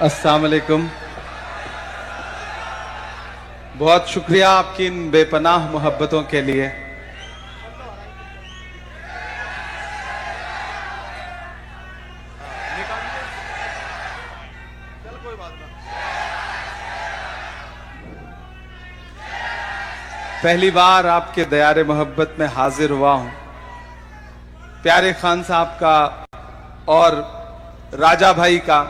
अस्सलाम वालेकुम। बहुत शुक्रिया आपकी इन बेपनाह मोहब्बतों के लिए। पहली बार आपके दयारे मोहब्बत में हाजिर हुआ हूं। प्यारे खान साहब का और राजा भाई का,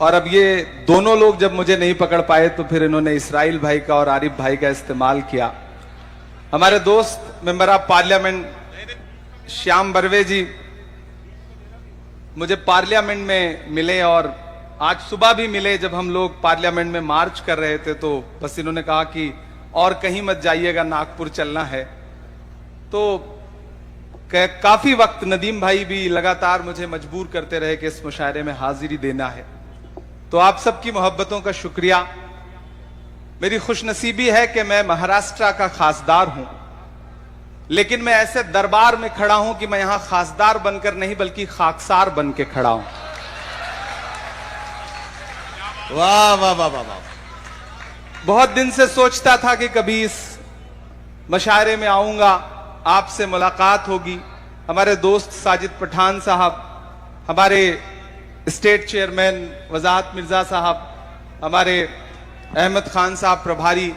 और अब ये दोनों लोग जब मुझे नहीं पकड़ पाए तो फिर इन्होंने इसराइल भाई का और आरिफ भाई का इस्तेमाल किया। हमारे दोस्त member of parliament Shyam Barve ji मुझे पार्लियामेंट में मिले और आज सुबह भी मिले। जब हम लोग पार्लियामेंट में मार्च कर रहे थे तो बस इन्होंने कहा कि और कहीं मत जाइएगा, नागपुर चलना है। तो काफी वक्त नदीम भाई भी लगातार मुझे मजबूर करते रहे कि इस मुशायरे में हाजिरी देना है। तो आप सबकी मोहब्बतों का शुक्रिया। मेरी खुशनसीबी है कि मैं महाराष्ट्र का खासदार हूं, लेकिन मैं ऐसे दरबार में खड़ा हूं कि मैं यहां खासदार बनकर नहीं बल्कि खाकसार बन के खड़ा हूं। वाह वाह वाह वाह वाह। बहुत दिन से सोचता था कि कभी इस मुशायरे में आऊंगा, आपसे मुलाकात होगी। हमारे दोस्त साजिद पठान साहब, हमारे स्टेट चेयरमैन वजाहत मिर्जा साहब, हमारे अहमद खान साहब प्रभारी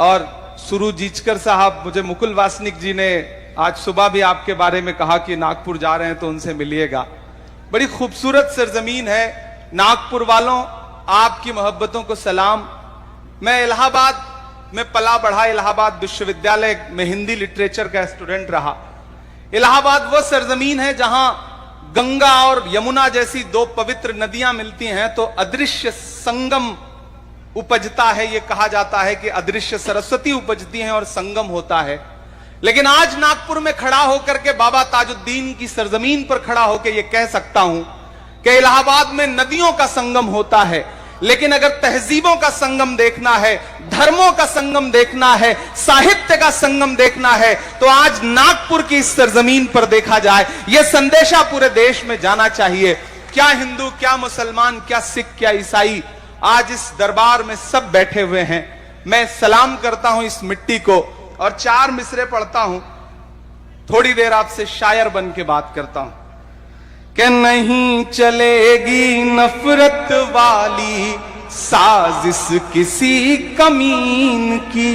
और सुरू जीचकर साहब, मुझे मुकुल वासनिक जी ने आज सुबह भी आपके बारे में कहा कि नागपुर जा रहे हैं तो उनसे मिलिएगा। बड़ी खूबसूरत सरजमीन है नागपुर वालों, आपकी मोहब्बतों को सलाम। मैं इलाहाबाद में पला बढ़ा, इलाहाबाद विश्वविद्यालय में हिंदी लिटरेचर का स्टूडेंट रहा। इलाहाबाद वो सरजमीन है जहां गंगा और यमुना जैसी दो पवित्र नदियां मिलती हैं तो अदृश्य संगम उपजता है। यह कहा जाता है कि अदृश्य सरस्वती उपजती हैं और संगम होता है। लेकिन आज नागपुर में खड़ा होकर के बाबा ताजुद्दीन की सरजमीन पर खड़ा होकर यह कह सकता हूं कि इलाहाबाद में नदियों का संगम होता है, लेकिन अगर तहजीबों का संगम देखना है, धर्मों का संगम देखना है, साहित्य का संगम देखना है, तो आज नागपुर की इस सरजमीन पर देखा जाए। यह संदेशा पूरे देश में जाना चाहिए। क्या हिंदू, क्या मुसलमान, क्या सिख, क्या ईसाई, आज इस दरबार में सब बैठे हुए हैं। मैं सलाम करता हूं इस मिट्टी को और चार मिसरे पढ़ता हूं। थोड़ी देर आपसे शायर बन के बात करता हूं कि नहीं चलेगी नफरत वाली साजिश किसी कमीन की।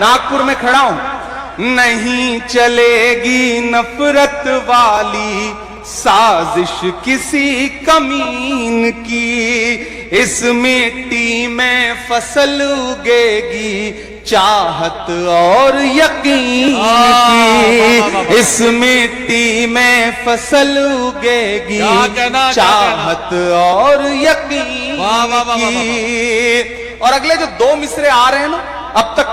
नागपुर में खड़ा हूं। नहीं चलेगी नफरत वाली साजिश किसी कमीन की, इस मिट्टी में फसल उगेगी चाहत और यकीन की। इस मिट्टी में फसल उगेगी चाहत और यकीन की। और अगले जो दो मिसरे आ रहे हैं ना, अब तक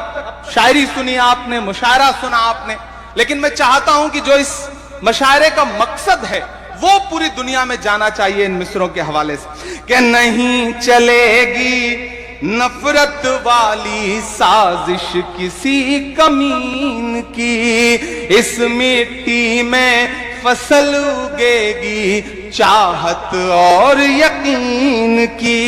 शायरी सुनी आपने, मुशायरा सुना आपने, लेकिन मैं चाहता हूं कि जो इस मुशायरे का मकसद है वो पूरी दुनिया में जाना चाहिए इन मिसरों के हवाले से कि नहीं चलेगी नफरत वाली साजिश किसी कमीन की, इस मिट्टी में फसल उगेगी चाहत और यकीन की।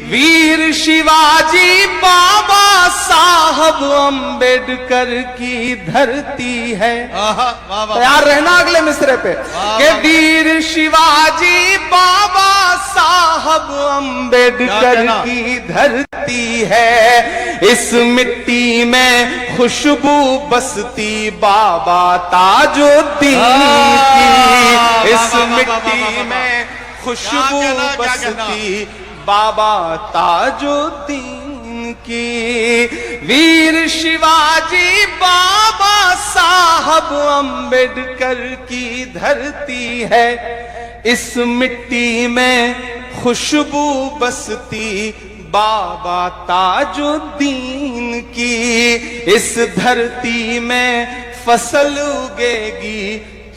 वीर शिवाजी बाबा साहब अंबेडकर की धरती है। तैयार रहना अगले मिसरे पे कि वीर शिवाजी बाबा साहब अंबेडकर की धरती है। इस मिट्टी में खुशबू बसती बाबा ताजुद्दीन की। इस मिट्टी में खुशबू बसती बाबा ताजुद्दीन की। वीर शिवाजी बाबा साहब अंबेडकर की धरती है। इस मिट्टी में खुशबू बसती बाबा ताजुद्दीन की। इस धरती में फसल उगेगी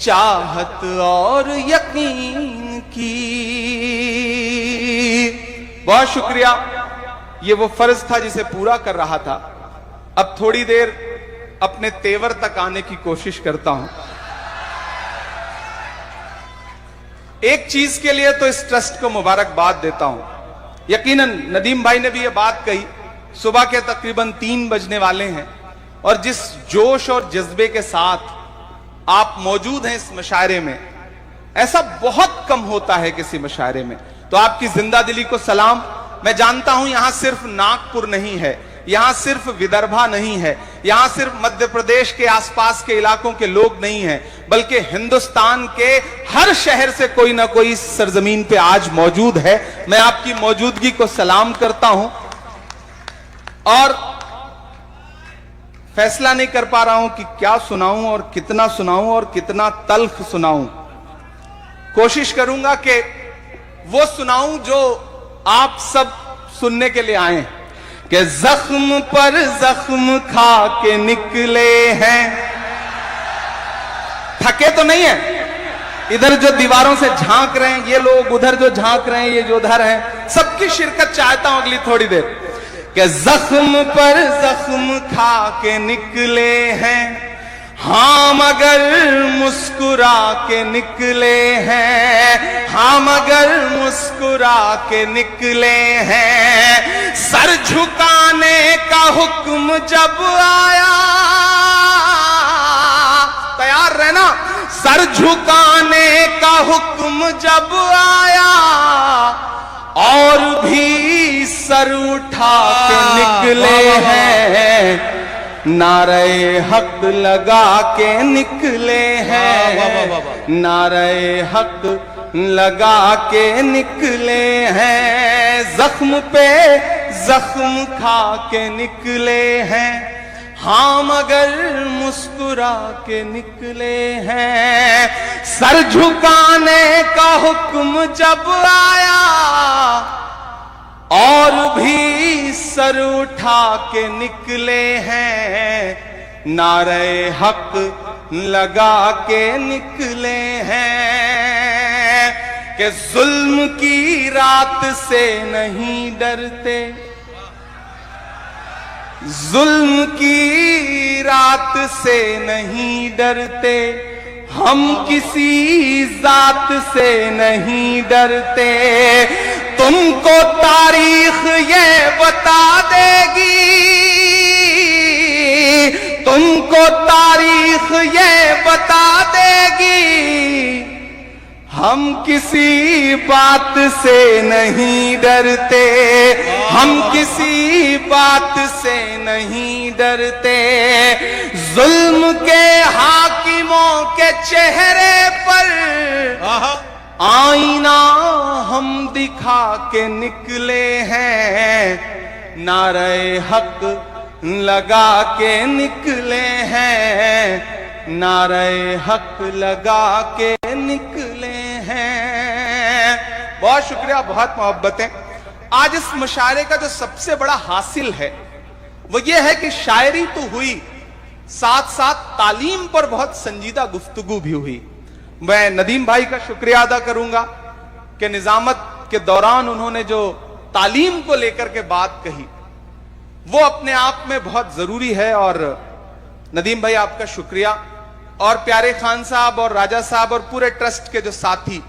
चाहत और यकीन की। बहुत शुक्रिया। ये वो फर्ज था जिसे पूरा कर रहा था। अब थोड़ी देर अपने तेवर तक आने की कोशिश करता हूं। एक चीज के लिए तो इस ट्रस्ट को मुबारकबाद देता हूं। यकीनन नदीम भाई ने भी ये बात कही, सुबह के तकरीबन 3 बजने वाले हैं और जिस जोश और जज्बे के साथ आप मौजूद हैं इस मुशायरे में, ऐसा बहुत कम होता है किसी मुशायरे में। तो आपकी जिंदा दिली को सलाम। मैं जानता हूं यहां सिर्फ नागपुर नहीं है, यहां सिर्फ विदर्भा नहीं है, यहां सिर्फ मध्य प्रदेश के आसपास के इलाकों के लोग नहीं हैं, बल्कि हिंदुस्तान के हर शहर से कोई ना कोई इस सरजमीन पे आज मौजूद है। मैं आपकी मौजूदगी को सलाम करता हूं और फैसला नहीं कर पा रहा हूं कि क्या सुनाऊं और कितना तल्ख सुनाऊं। कोशिश करूंगा कि वो सुनाऊं जो आप सब सुनने के लिए आए हैं कि जख्म पर जख्म खा के निकले हैं। थके तो नहीं है? इधर जो दीवारों से झांक रहे हैं ये लोग, उधर जो झांक रहे हैं ये जो उधर हैं, सबकी शिरकत चाहता हूं अगली थोड़ी देर। कि जख्म पर जख्म खा के निकले हैं, हाँ मगर मुस्कुरा के निकले हैं, हाँ मगर मुस्कुरा के निकले हैं। सर झुकाने का हुक्म जब आया, तैयार रहना, सर झुकाने का हुक्म जब आया और भी सर उठा के निकले हैं, नारे हक लगा के निकले हैं, नारे हक लगा के निकले हैं। जख्म पे जख्म खा के निकले हैं, हाँ मगर मुस्कुरा के निकले हैं। सर झुकाने का हुक्म जब आया और भी सर उठा के निकले हैं, नारे हक लगा के निकले हैं। कि जुल्म की रात से नहीं डरते, जुल्म की रात से नहीं डरते, हम किसी जात से नहीं डरते। तुमको तारीख ये बता देगी, तुमको तारीख ये बता देगी, हम किसी बात से नहीं डरते, हम किसी बात से नहीं डरते। जुल्म के हाकिमों के चेहरे पर आईना हम दिखा के निकले हैं, नारे हक लगा के निकले हैं, नारे हक लगा के निकले हैं। बहुत शुक्रिया, बहुत मोहब्बतें। आज इस मुशायरे का जो सबसे बड़ा हासिल है वो ये है कि शायरी तो हुई, साथ साथ तालीम पर बहुत संजीदा गुफ्तगू भी हुई। मैं नदीम भाई का शुक्रिया अदा करूंगा कि निजामत के दौरान उन्होंने जो तालीम को लेकर के बात कही वो अपने आप में बहुत जरूरी है। और नदीम भाई आपका शुक्रिया, और प्यारे खान साहब और राजा साहब और पूरे ट्रस्ट के जो साथी,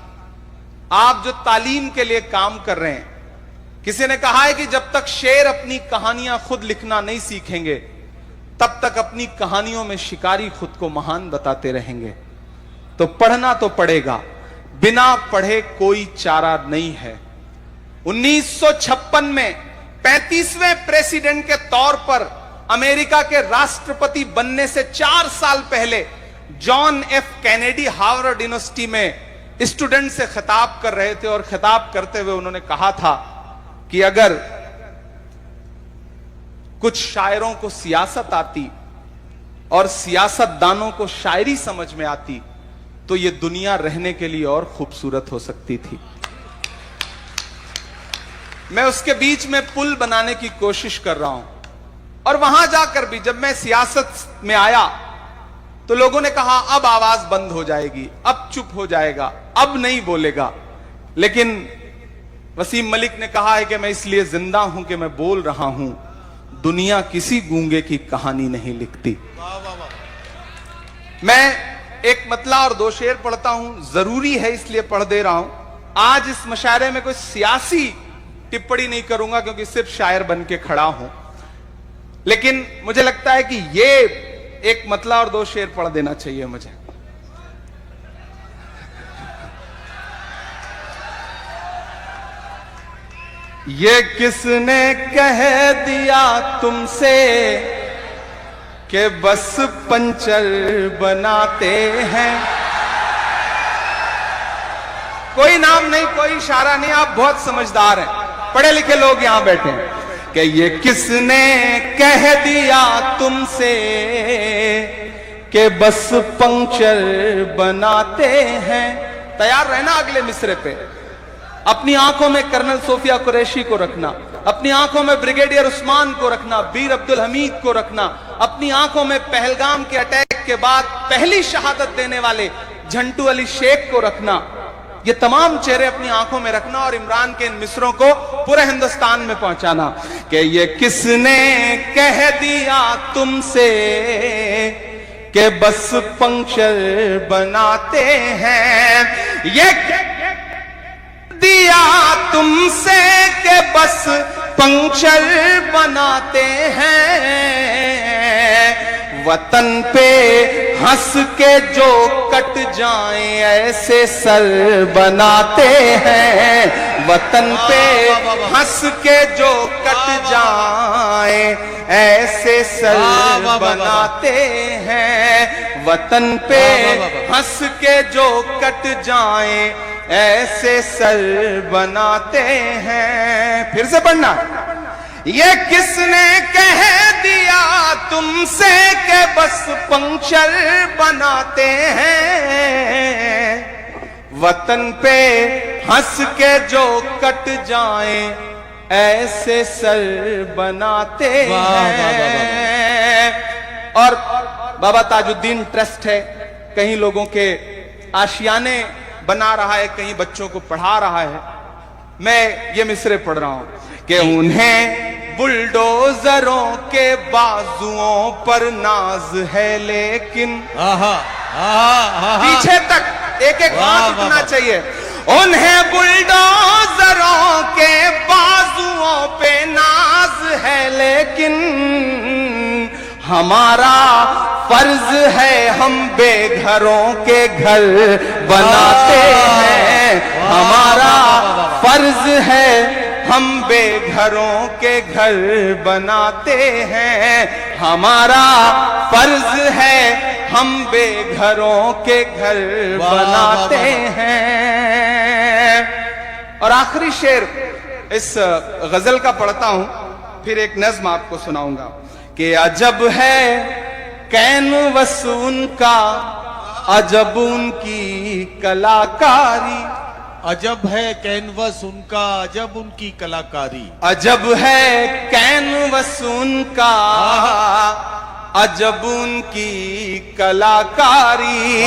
आप जो तालीम के लिए काम कर रहे हैं। किसी ने कहा है कि जब तक शेर अपनी कहानियां खुद लिखना नहीं सीखेंगे तब तक अपनी कहानियों में शिकारी खुद को महान बताते रहेंगे। तो पढ़ना तो पड़ेगा, बिना पढ़े कोई चारा नहीं है। 1956 में 35वें प्रेसिडेंट के तौर पर अमेरिका के राष्ट्रपति बनने से 4 साल पहले John F Kennedy Harvard university में स्टूडेंट से खिताब कर रहे थे और खिताब करते हुए उन्होंने कहा था कि अगर कुछ शायरों को सियासत आती और सियासतदानों को शायरी समझ में आती तो ये दुनिया रहने के लिए और खूबसूरत हो सकती थी। मैं उसके बीच में पुल बनाने की कोशिश कर रहा हूं। और वहां जाकर भी जब मैं सियासत में आया तो लोगों ने कहा अब आवाज बंद हो जाएगी, अब चुप हो जाएगा, अब नहीं बोलेगा। लेकिन वसीम मलिक ने कहा है कि मैं इसलिए जिंदा हूं कि मैं बोल रहा हूं, दुनिया किसी गूंगे की कहानी नहीं लिखती। मैं एक मतला और दो शेर पढ़ता हूं, जरूरी है इसलिए पढ़ दे रहा हूं। आज इस मुशायरे में कोई सियासी टिप्पणी नहीं करूंगा क्योंकि सिर्फ शायर बन के खड़ा हूं, लेकिन मुझे लगता है कि ये एक मतला और दो शेर पढ़ देना चाहिए मुझे। ये किसने कह दिया तुमसे कि बस पंचर बनाते हैं? कोई नाम नहीं, कोई इशारा नहीं, आप बहुत समझदार हैं, पढ़े लिखे लोग यहां बैठे हैं। कि ये किसने कह दिया तुमसे कि बस पंक्चर बनाते हैं? तैयार रहना अगले मिसरे पे। अपनी आंखों में कर्नल सोफिया कुरैशी को रखना, अपनी आंखों में ब्रिगेडियर उस्मान को रखना, बीर अब्दुल हमीद को रखना, अपनी आंखों में पहलगाम के अटैक के बाद पहली शहादत देने वाले झंटू अली शेख को रखना। ये तमाम चेहरे अपनी आंखों में रखना और इमरान के इन मिसरों को पूरे हिंदुस्तान में पहुंचाना कि ये किसने कह दिया तुमसे कि बस पंक्चर बनाते हैं? ये दिया तुमसे के बस पंक्चर बनाते हैं। वतन पे हंस के जो कट जाएं ऐसे सर बनाते हैं। वतन पे हंस के जो कट जाएं ऐसे सर बनाते हैं। वतन पे हंस के जो कट जाएं ऐसे सर बनाते हैं। फिर से पढ़ना। ये किसने कह दिया तुमसे कि बस पंक्चर बनाते हैं? वतन पे हंस के जो कट जाएं ऐसे सर बनाते हैं। और बाबा ताजुद्दीन ट्रस्ट है, कहीं लोगों के आशियाने बना रहा है, कहीं बच्चों को पढ़ा रहा है। मैं ये मिसरे पढ़ रहा हूं कि उन्हें बुलडोजरों के बाजुओं पर नाज है लेकिन पीछे तक एक एक बात उठना चाहिए। उन्हें बुलडोजरों के बाजुओं पे नाज है लेकिन हमारा फर्ज है हम बेघरों के घर बनाते हैं। हमारा फर्ज है हम बेघरों के घर बनाते हैं। हमारा फर्ज है हम बेघरों के घर बनाते हैं। और आखिरी शेर इस गजल का पढ़ता हूं, फिर एक नज्म आपको सुनाऊंगा कि अजब है कैनवस उनका, अजब उनकी कलाकारी। अजब है कैनवस उनका, अजब उनकी कलाकारी। अजब है कैनवस उनका, अजब उनकी कलाकारी।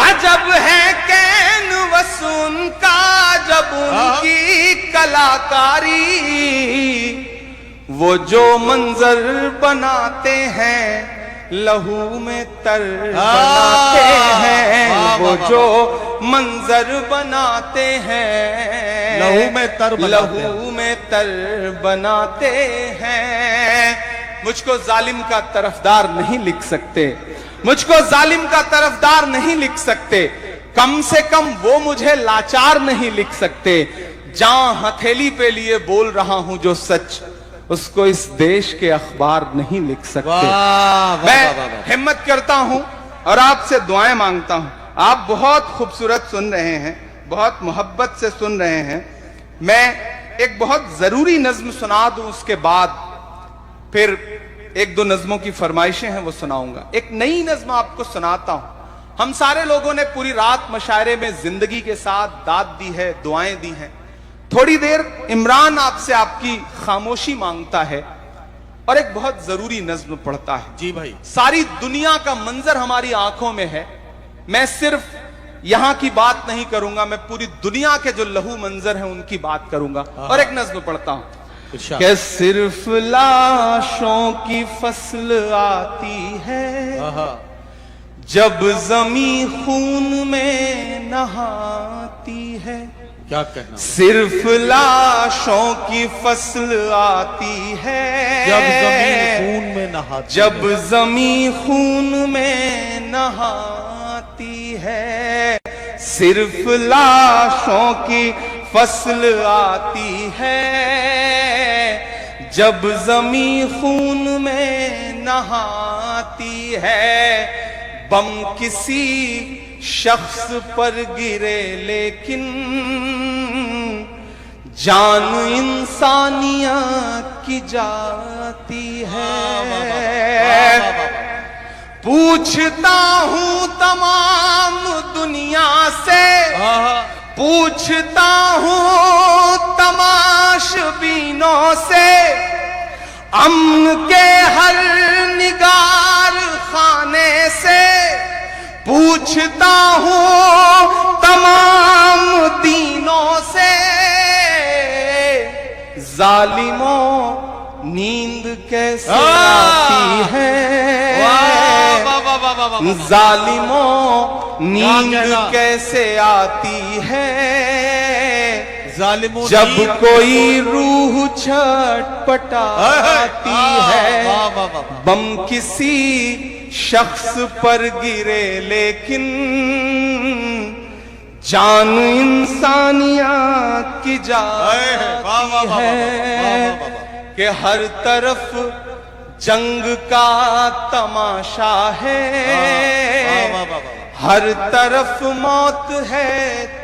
अजब है कैनवस उनका, अजब उनकी कलाकारी। वो जो मंजर बनाते हैं लहू में तर बनाते हैं। वो जो मंजर बनाते हैं लहू में तर बनाते हैं। मुझको जालिम का तरफदार नहीं लिख सकते, मुझको जालिम का तरफदार नहीं लिख सकते। कम से कम वो मुझे लाचार नहीं लिख सकते। जहां हथेली पे लिए बोल रहा हूं जो सच, उसको इस देश के अखबार नहीं लिख सकते। मैं हिम्मत करता हूं और आपसे दुआएं मांगता हूं। आप बहुत खूबसूरत सुन रहे हैं, बहुत मोहब्बत से सुन रहे हैं। मैं एक बहुत जरूरी नज्म सुना दूं, उसके बाद फिर एक दो नज्मों की फरमाइशें हैं वो सुनाऊंगा। एक नई नज्म आपको सुनाता हूं। हम सारे लोगों ने पूरी रात मुशायरे में जिंदगी के साथ दाद दी है, दुआएं दी हैं। थोड़ी देर इमरान आपसे आपकी खामोशी मांगता है और एक बहुत जरूरी नज्म पढ़ता है। जी भाई। सारी दुनिया का मंजर हमारी आंखों में है। मैं सिर्फ यहां की बात नहीं करूंगा, मैं पूरी दुनिया के जो लहू मंजर हैं उनकी बात करूंगा। और एक नज्म पढ़ता हूं कि सिर्फ लाशों की फसल आती है जब जमी खून में नहाती है, क्या कहना, सिर्फ लाशों की फसल आती है। जब जमीन खून में नहाती जब है, जमी खून में नहाती है, सिर्फ लाशों की फसल आती है। जब जमी खून में नहाती है, बम किसी शख्स पर गिरे लेकिन जान इंसानियत की जाती है। पूछता हूँ तमाम दुनिया से, पूछता हूँ तमाशबीनों से, अमन के हर निगार खाने से, पूछता हूँ तमाम दीनों से, जालिमों नींद कैसे आती है। जालिमों नींद कैसे आती है। जालिमों जब कोई रूह छटपटाती है, बम किसी शख्स पर गिरे लेकिन जान इंसानियत की जाती है। कि हर तरफ जंग का तमाशा है, हर तरफ मौत है,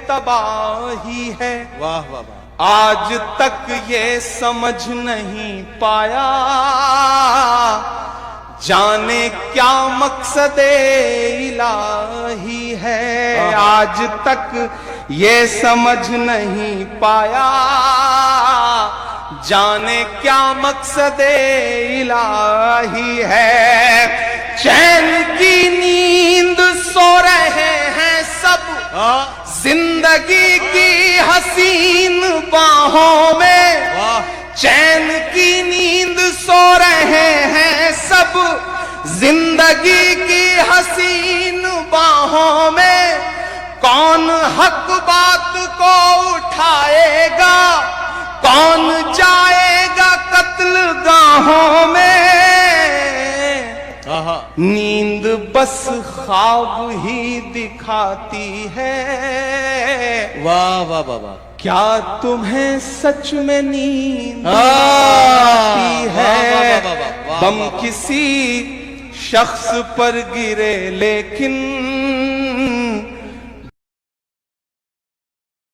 तबाही है। वाह वाह वाह। आज तक ये समझ नहीं पाया, जाने क्या मकसद इलाही है। आज तक ये समझ नहीं पाया, जाने क्या मकसद इलाही है। चैन की नींद सो रहे हैं सब, जिंदगी की हसीन बाहों में। चैन की नींद सो रहे हैं सब, जिंदगी की हसीन बाहों में। कौन हक बात को उठाएगा, कौन जाएगा कत्ल गाहों में। नींद बस ख्वाब ही दिखाती है। वाह वाह वाह वाह। क्या तुम्हें सच में नींद आती है। बम किसी शख्स पर गिरे लेकिन